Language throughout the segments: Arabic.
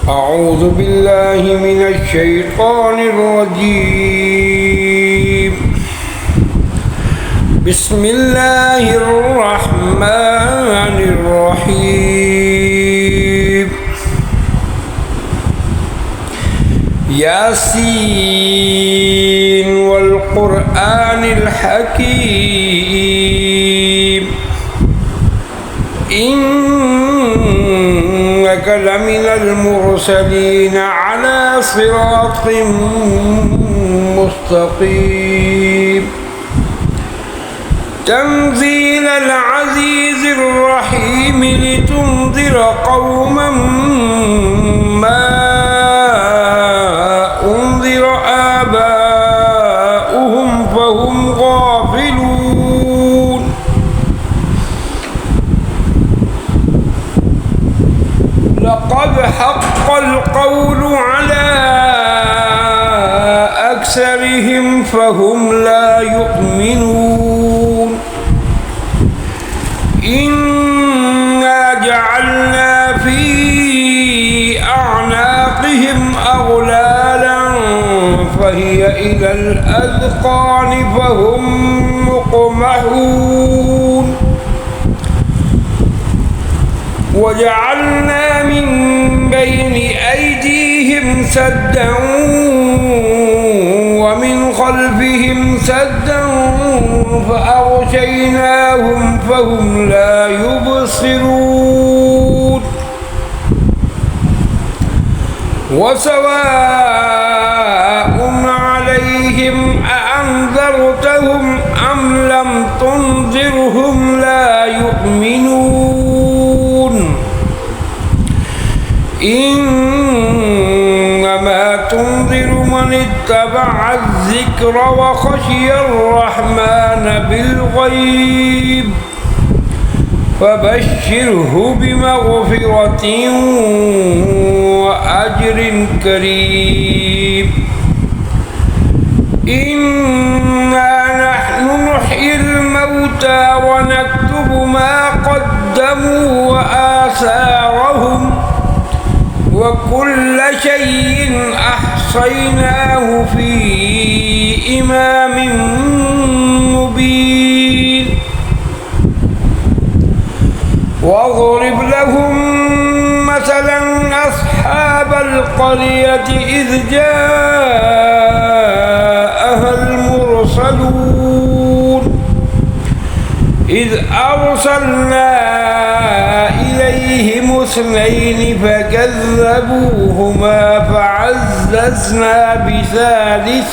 أعوذ بالله من الشيطان الرجيم. بسم الله الرحمن الرحيم. ياسين والقرآن الحكيم إنك لمن المرسلين على صراط مستقيم. تنزيل العزيز الرحيم لتنذر قوما ما أنذر آباؤهم فهم غافلون. لقد حق القول على أكثرهم فهم لا يؤمنون. إنا جعلنا في أعناقهم أغلالا فهي إلى الأذقان فهم مقمحون. وجعلنا من بين أيديهم سدا ومن خلفهم سدا فأغشيناهم فهم لا يبصرون. وسواء عليهم أأنذرتهم أم لم تنذرهم لا يؤمنون. إنما تنذر من اتبع الذكر وخشي الرحمن بالغيب فبشره بمغفرة وأجر كريم. إنا نحن نحيي الموتى ونكتب ما قدموا وآثارهم وكل شيء أحصيناه في إمام مبين. واضرب لهم مثلا أصحاب القرية إذ جاءها المرسلون إذ أرسلنا إليهم اثنين فكذبوهما فعززنا بثالث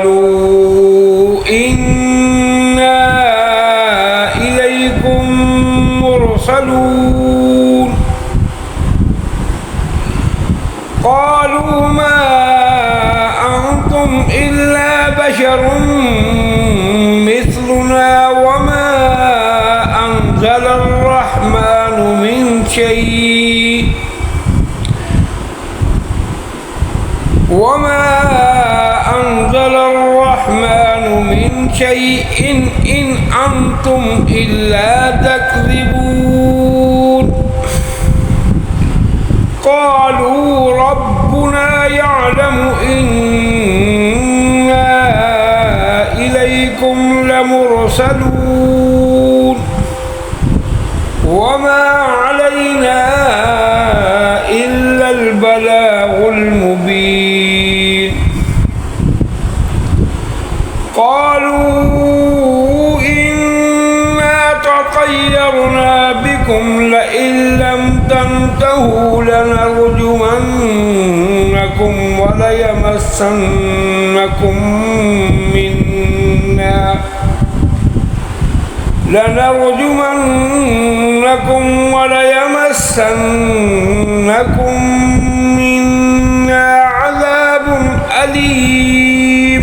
فقالوا إنا إليكم مرسلون. قالوا ما أنتم إلا بشر مثلنا وما أنزل الرحمن من شيء إن أنتم إلا تكذبون. قالوا ربنا يعلم إنا إليكم لمرسلون وما علينا إلا البلاغ المبين. قالوا إنا تطيرنا بكم لئن لم تنتهوا لنرجمنكم وليمسنكم منا عذاب أليم.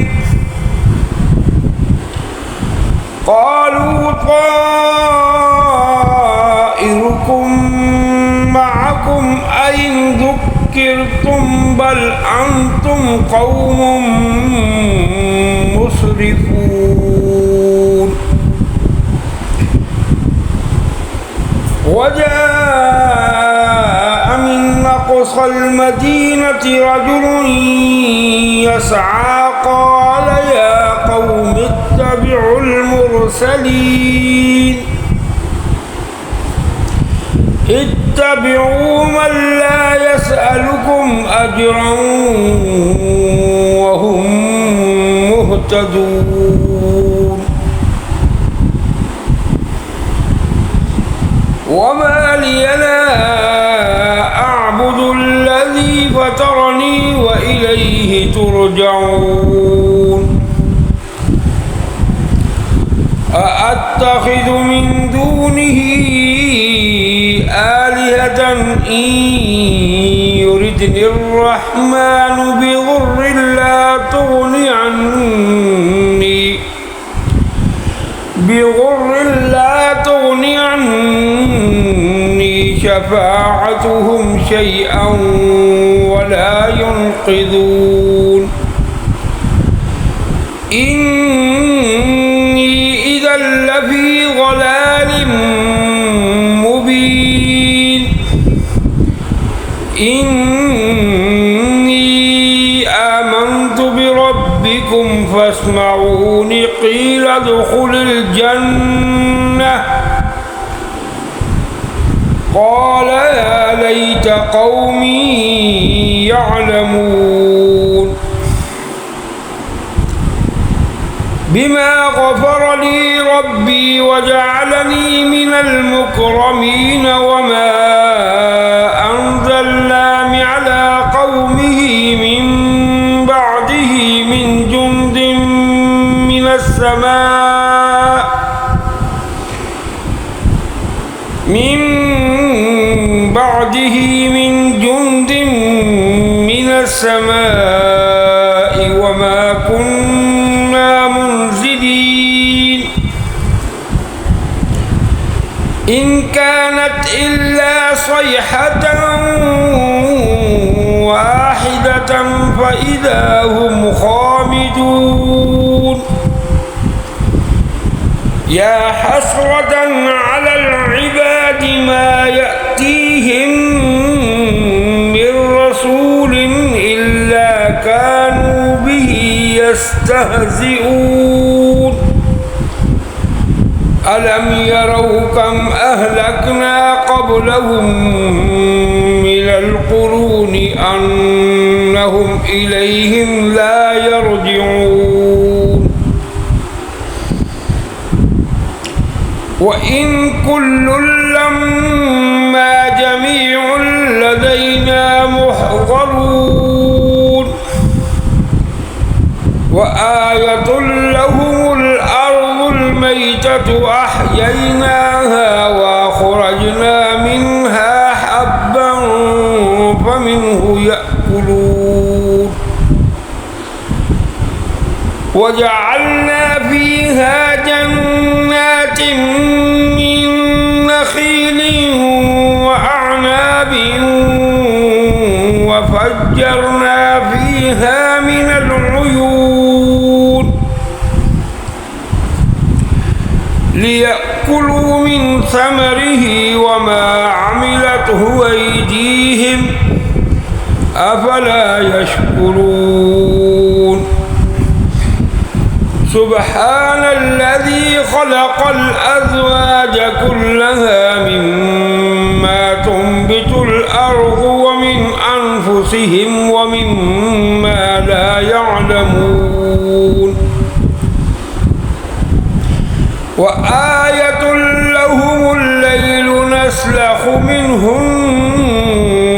قالوا طائركم معكم أئن ذكرتم بل أنتم قوم مسرفون. مسرفون وجاء من أقصى المدينة رجل يسعى قال يا قوم اتبعوا المرسلين اتبعوا من لا يسألكم أجرا وهم مهتدون وما لي لا أعبد الذي فطرني وإليه ترجعون أأتخذ من دونه آلهة إن يردني الرحمن بضر لا تغني عني شفاعتهم شيئا ولا ينقذون إني إذا لفي ضلال مبين إني آمنت بربكم فاسمعون قيل ادخل الجنة قال يا ليت قومي يعلمون بما غفر لي ربي وجعلني من المكرمين وما أنزلنا على قومه من بعده من جند من السماء وما كنا منزلين إن كانت إلا صيحة واحدة فإذا هم خامدون يا حسرة على العباد ما يأتيهم من رسول إلا كانوا به يستهزئون ألم يروا كم أهلكنا قبلهم من القرون أنهم إليهم لا يرجعون وإن كل لما جميع لدينا محضرون وآية لهم الأرض الميتة أحييناها وأخرجنا منها حبا فمنه يأكلون وجعلنا فيها جنات من نخيل وأعناب وفجرنا فيها من العيون ليأكلوا من ثمره وما عملته أيديهم أفلا يشكرون سبحان الذي خلق الأزواج كلها مما تنبت الأرض ومن أنفسهم ومما لا يعلمون وآية لهم الليل نسلخ منه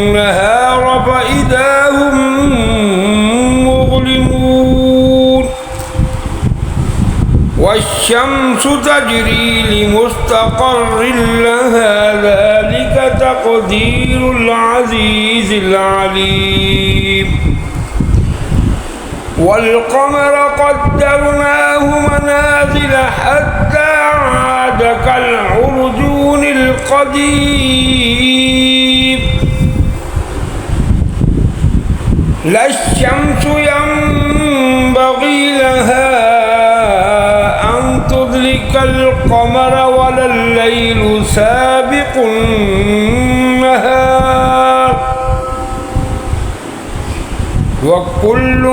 النهار فإذا هم مظلمون والشمس تجري لمستقر لها ذلك تقدير العزيز العليم والقمر قدرناه منازل حتى عاد كالعرجون القديم لا الشمس ينبغي لها كالقمر ولا الليل سابق النهار وكل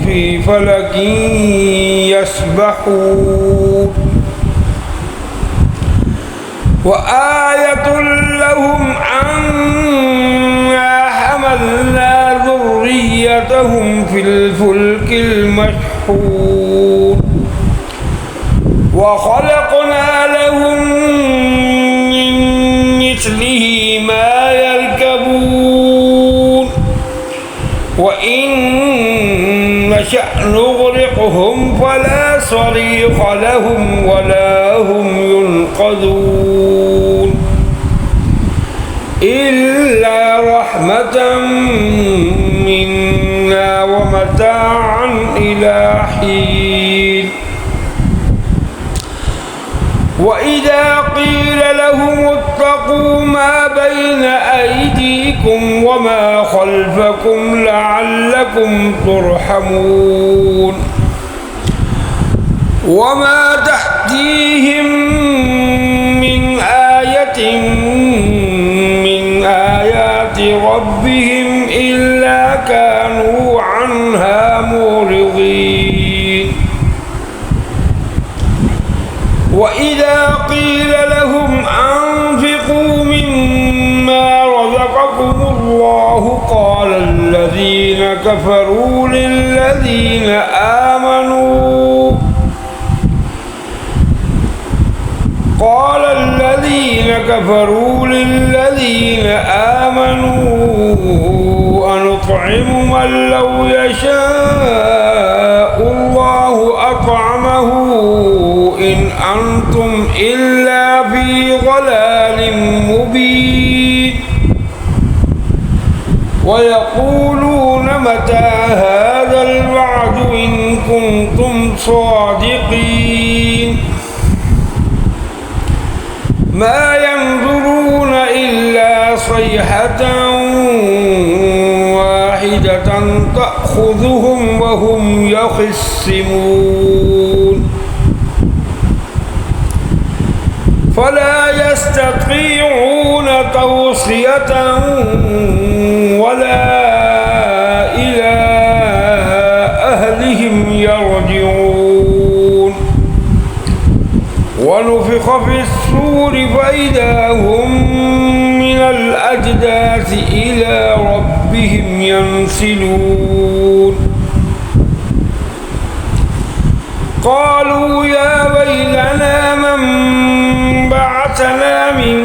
في فلك يسبحون وآية لهم أنا حملنا ذريتهم في الفلك المشحون وخلقنا لهم من مثله ما يركبون وإن نشأ نغرقهم فلا صريخ لهم ولا هم ينقذون إلا رحمة منا ومتاعا إلى حين وإذا قيل لهم اتقوا ما بين أيديكم وما خلفكم لعلكم ترحمون وما تأتيهم من آية من آيات ربهم إلا كانوا عنها معرضين وإذا قيل لهم أنفقوا مما رزقكم الله قال الذين كفروا للذين آمنوا أنطعم من لو يشاء الله أطعمه إن أنتم إلا في ضلال مبين ويقولون متى هذا الوعد إن كنتم صادقين ما ينظرون إلا صيحة واحدة تأخذهم وهم يخصمون فلا يستطيعون توصية ولا إلى أهلهم يرجعون ونفخ في الصور فإذا هم من الأجداث إلى ربهم ينسلون قالوا يا ويلنا من بعثنا من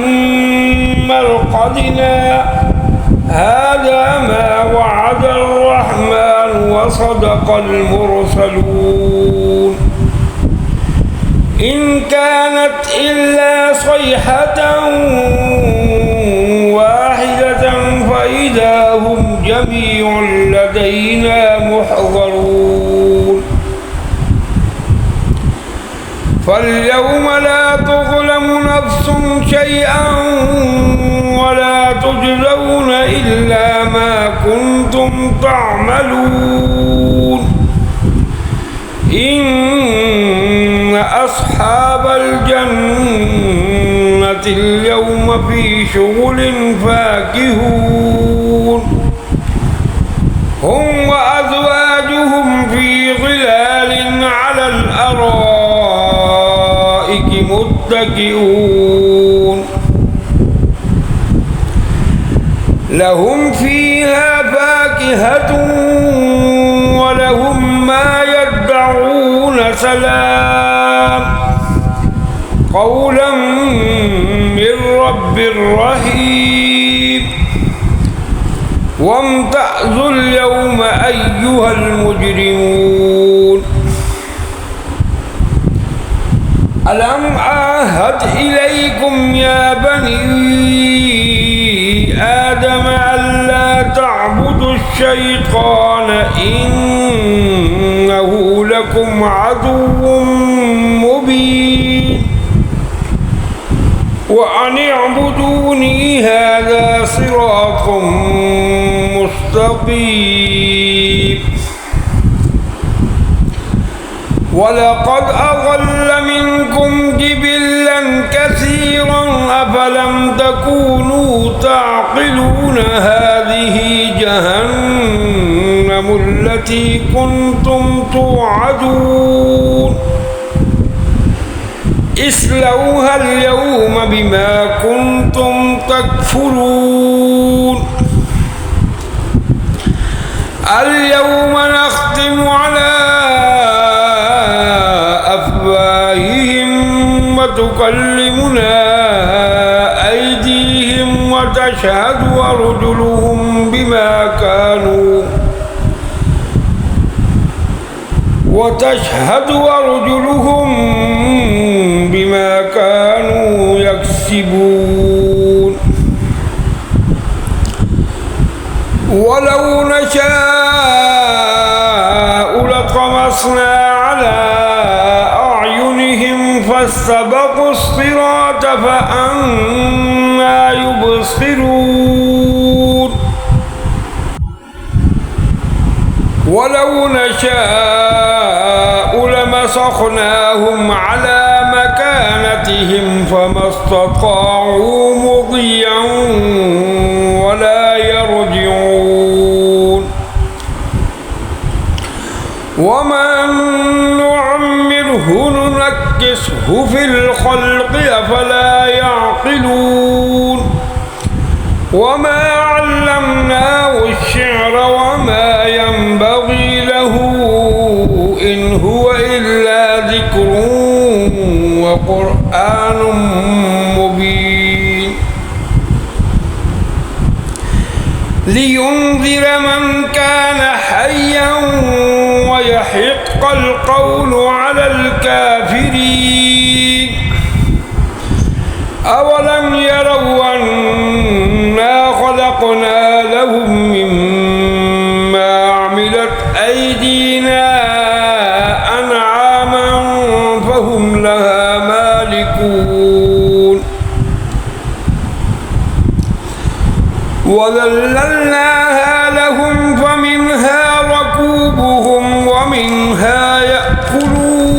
مرقدنا هذا ما وعد الرحمن وصدق المرسلون إن كانت إلا صيحة واحدة فإذا هم جميع لدينا محضرون فاليوم لا تظلم نفس شيئا ولا تجزون إلا ما كنتم تعملون إن أصحاب الجنة اليوم في شغل فاكهون هم وأزواجهم في ظلال على الأرائك متكئون لهم فيها فاكهة ولهم ما يدعون سلام قولا من رب رحيم وامتازوا اليوم أيها المجرمون ألم أعهد إليكم يا بني آدم ألا تعبدوا الشيطان إنه لكم عدو مبين وأن اعبدوني هذا صراط مستقيم ولقد أضل منكم جبلا كثيرا أفلم تكونوا تعقلون هذه جهنم التي كنتم توعدون اصلوها اليوم بما كنتم تكفرون اليوم نختم على أفواههم وتكلمنا أيديهم وتشهد أرجلهم بما كانوا يكسبون ولو نشاء لطمسنا على أعينهم فاستبقوا الصراط فأنى يبصرون ولو نشاء لمسخناهم على مكانتهم فما استطاعوا مضيا ولا يرجعون ومن نعمره ننكسه في الخلق أفلا يعقلون وما علمناه الشعر وما ينبغي له إن هو إلا ذكر وقرآن مبين لينذر من كان حيا ويحق القول على الكافرين أولم يروا أنا خلقنا لهم مما عملت أيدينا أنعاما فهم لها مالكون وذللناها لهم فمنها ركوبهم ومنها يأكلون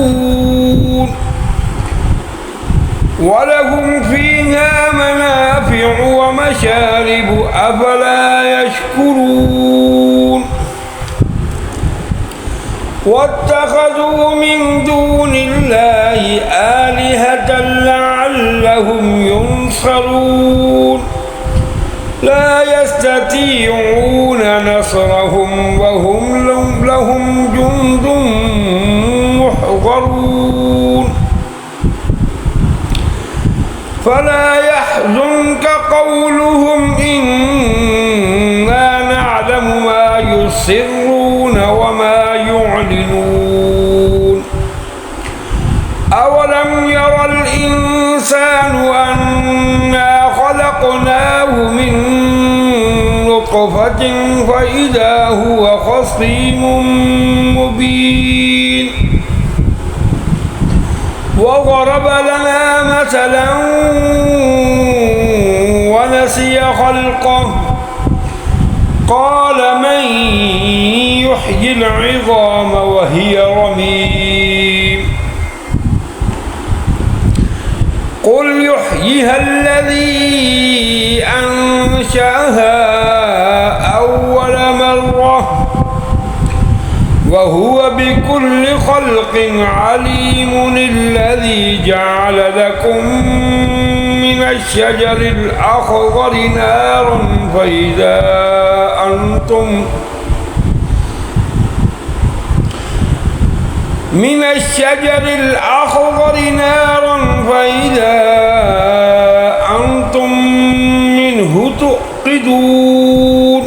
ولهم فيها منافع ومشارب أفلا يشكرون واتخذوا من دون الله آلهة لعلهم ينصرون لا يستطيعون نصرهم وهم لهم جند محضرون فلا يحزنك قولهم إنا نعلم ما يسرون وما يعلنون أولم يرى الإنسان أنا خلقناه من نطفة فإذا هو خصيم مبين وضرب لنا مثلا ونسي خلقه قال من يحيي العظام وهي رميم قل يحييها الذي أنشأها أول مرة وهو بكل خلق عليم الذي جعل لكم من الشجر الأخضر نارا فإذا أنتم منه توقدون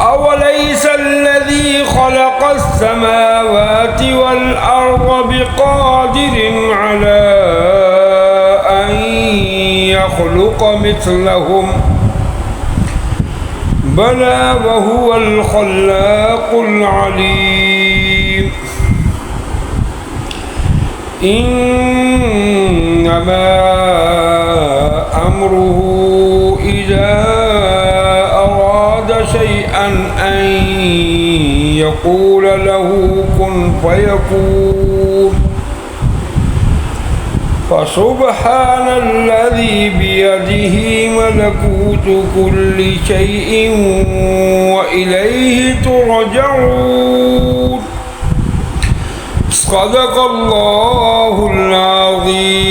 أوليس الذي خلق السماوات والأرض بقادر على أن يخلق مثلهم بلى وهو الخلاق العليم إنما أمره إذا أراد شيئا أن يقول له كن فيكون. فسبحان الذي بيده ملكوت كل شيء وإليه ترجعون. صدق الله العظيم.